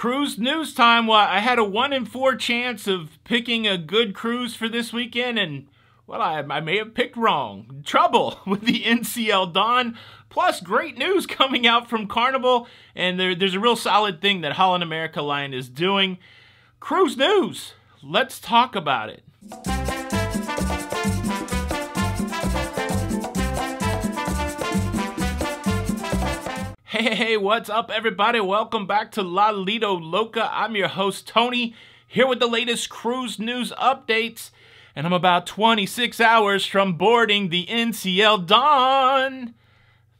Cruise news time. Well, I had a 1 in 4 chance of picking a good cruise for this weekend, and well, I may have picked wrong. Trouble with the NCL Dawn, plus great news coming out from Carnival, and there's a real solid thing that Holland American Line is doing. Cruise news. Let's talk about it. Hey, what's up everybody? Welcome back to Lido, Loca. I'm your host Tony, here with the latest cruise news updates, and I'm about 26 hours from boarding the NCL Dawn.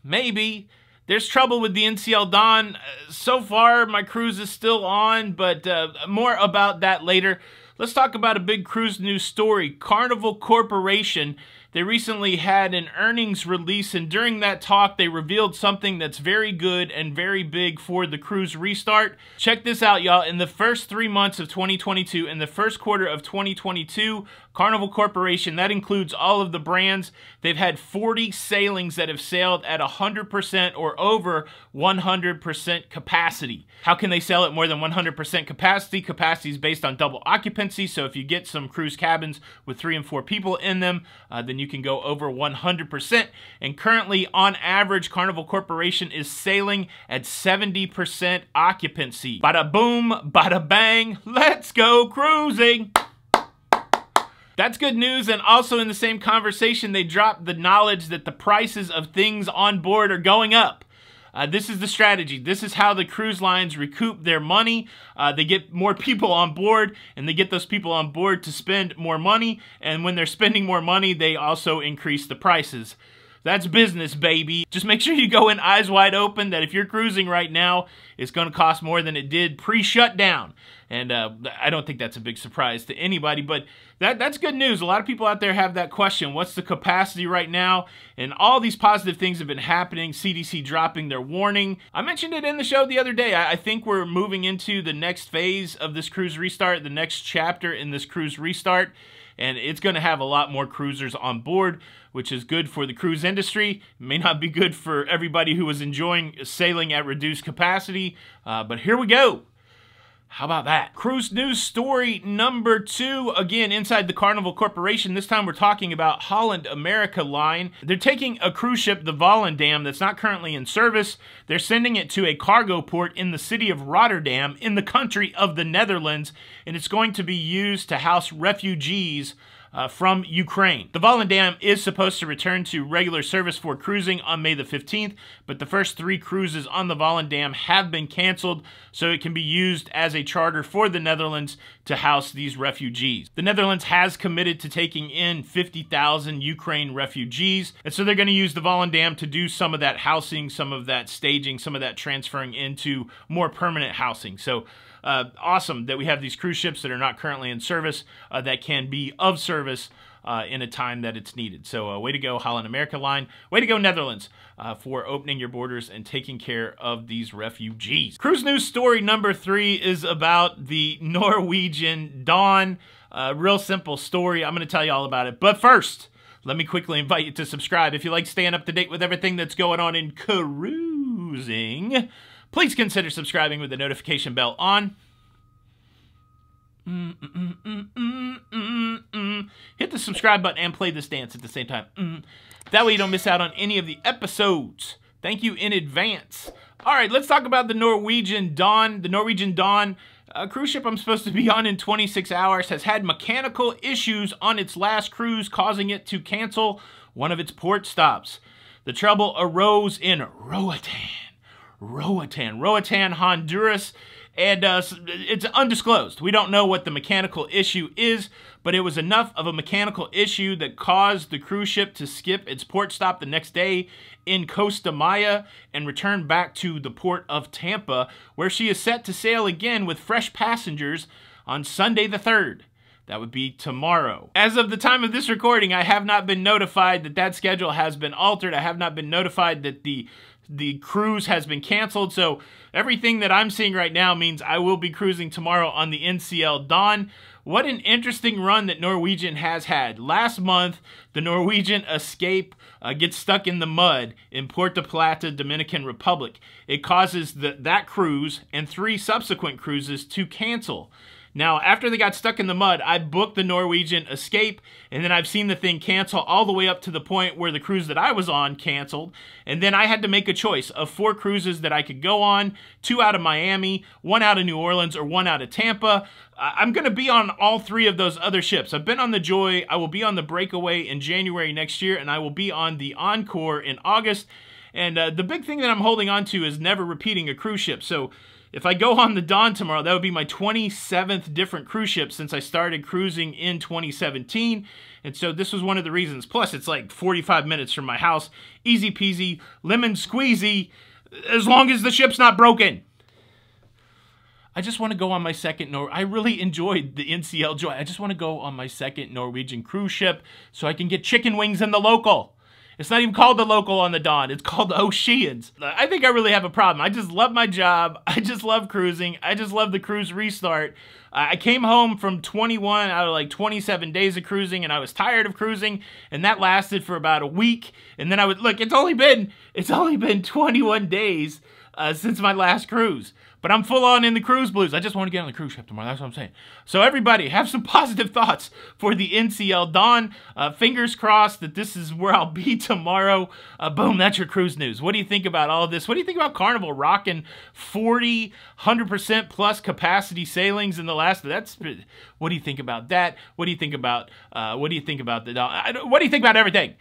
Maybe. There's trouble with the NCL Dawn. So far, my cruise is still on, but more about that later. Let's talk about a big cruise news story. Carnival Corporation, they recently had an earnings release, and during that talk, they revealed something that's very good and very big for the cruise restart. Check this out, y'all. In the first 3 months of 2022, in the first quarter of 2022, Carnival Corporation, that includes all of the brands, they've had 40 sailings that have sailed at 100% or over 100% capacity. How can they sail at more than 100% capacity? Capacity is based on double occupancy, so if you get some cruise cabins with 3 and 4 people in them, then you can go over 100%. And currently, on average, Carnival Corporation is sailing at 70% occupancy. Bada boom, bada bang, let's go cruising! That's good news, and also in the same conversation, they dropped the knowledge that the prices of things on board are going up. This is the strategy. This is how the cruise lines recoup their money. They get more people on board, and they get those people on board to spend more money, and when they're spending more money, they also increase the prices. That's business, baby. Just make sure you go in eyes wide open that if you're cruising right now, it's going to cost more than it did pre-shutdown. And I don't think that's a big surprise to anybody, but that's good news. A lot of people out there have that question. What's the capacity right now? And all these positive things have been happening. CDC dropping their warning. I mentioned it in the show the other day. I think we're moving into the next phase of this cruise restart, the next chapter in this cruise restart. And it's going to have a lot more cruisers on board, which is good for the cruise industry. It may not be good for everybody who was enjoying sailing at reduced capacity, but here we go. How about that? Cruise news story number 2, again, inside the Carnival Corporation. This time we're talking about Holland American Line. They're taking a cruise ship, the Volendam, that's not currently in service. They're sending it to a cargo port in the city of Rotterdam in the country of the Netherlands, and it's going to be used to house refugees from Ukraine. The Volendam is supposed to return to regular service for cruising on May the 15th, but the first 3 cruises on the Volendam have been canceled, so it can be used as a charter for the Netherlands to house these refugees. The Netherlands has committed to taking in 50,000 Ukraine refugees, and so they're going to use the Volendam to do some of that housing, some of that staging, some of that transferring into more permanent housing. So awesome that we have these cruise ships that are not currently in service that can be of service in a time that it's needed. So way to go, Holland American Line. Way to go, Netherlands, for opening your borders and taking care of these refugees. Cruise news story number 3 is about the Norwegian Dawn. Real simple story. I'm going to tell you all about it. But first, let me quickly invite you to subscribe. If you like staying up to date with everything that's going on in cruising, please consider subscribing with the notification bell on. Hit the subscribe button and play this dance at the same time. That way you don't miss out on any of the episodes. Thank you in advance. All right, let's talk about the Norwegian Dawn. The Norwegian Dawn, a cruise ship I'm supposed to be on in 26 hours, has had mechanical issues on its last cruise, causing it to cancel one of its port stops. The trouble arose in Roatan, Honduras, and it's undisclosed. We don't know what the mechanical issue is, but it was enough of a mechanical issue that caused the cruise ship to skip its port stop the next day in Costa Maya and return back to the port of Tampa, where she is set to sail again with fresh passengers on Sunday the 3rd. That would be tomorrow. As of the time of this recording, I have not been notified that that schedule has been altered. I have not been notified that the cruise has been canceled, so everything that I'm seeing right now means I will be cruising tomorrow on the NCL Dawn. What an interesting run that Norwegian has had. Last month, the Norwegian Escape gets stuck in the mud in Puerto Plata, Dominican Republic. It causes that cruise and 3 subsequent cruises to cancel. Now, after they got stuck in the mud, I booked the Norwegian Escape, and then I've seen the thing cancel all the way up to the point where the cruise that I was on canceled, and then I had to make a choice of 4 cruises that I could go on, 2 out of Miami, 1 out of New Orleans, or 1 out of Tampa. I'm going to be on all 3 of those other ships. I've been on the Joy, I will be on the Breakaway in January next year, and I will be on the Encore in August. And the big thing that I'm holding on to is never repeating a cruise ship. So if I go on the Dawn tomorrow, that would be my 27th different cruise ship since I started cruising in 2017. And so this was one of the reasons. Plus, it's like 45 minutes from my house. Easy peasy, lemon squeezy, as long as the ship's not broken. I just want to go on my second I really enjoyed the NCL Joy. I just want to go on my second Norwegian cruise ship so I can get chicken wings in the local. It's not even called the local on the Dawn. It's called the Oceans. I think I really have a problem. I just love my job. I just love cruising. I just love the cruise restart. I came home from 21 out of like 27 days of cruising, and I was tired of cruising, and that lasted for about a week. And then look, it's only been 21 days since my last cruise. But I'm full on in the cruise blues. I just want to get on the cruise ship tomorrow. That's what I'm saying. So everybody, have some positive thoughts for the NCL Dawn. Fingers crossed that this is where I'll be tomorrow. Boom, that's your cruise news. What do you think about all of this? What do you think about Carnival rocking 40, 100% plus capacity sailings in the last? What do you think about that? What do you think about? What do you think about the Dawn? What do you think about everything?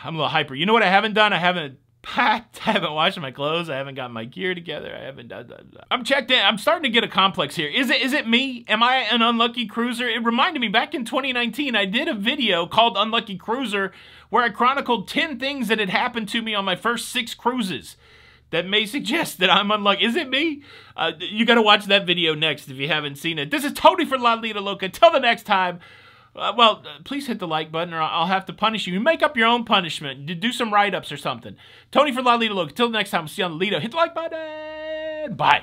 I'm a little hyper. You know what I haven't done? I haven't packed, I haven't washed my clothes, I haven't got my gear together, I haven't done. I'm checked in. I'm starting to get a complex here. Is it me? Am I an unlucky cruiser? It reminded me back in 2019, I did a video called Unlucky Cruiser where I chronicled 10 things that had happened to me on my first 6 cruises that may suggest that I'm unlucky. Is it me? You gotta watch that video next if you haven't seen it. This is Tony for La Lido Loca. Till the next time. Please hit the like button or I'll have to punish you. Make up your own punishment. Do some write-ups or something. Tony for La Lido Loca. Till the next time, see you on Lido. Hit the like button. Bye.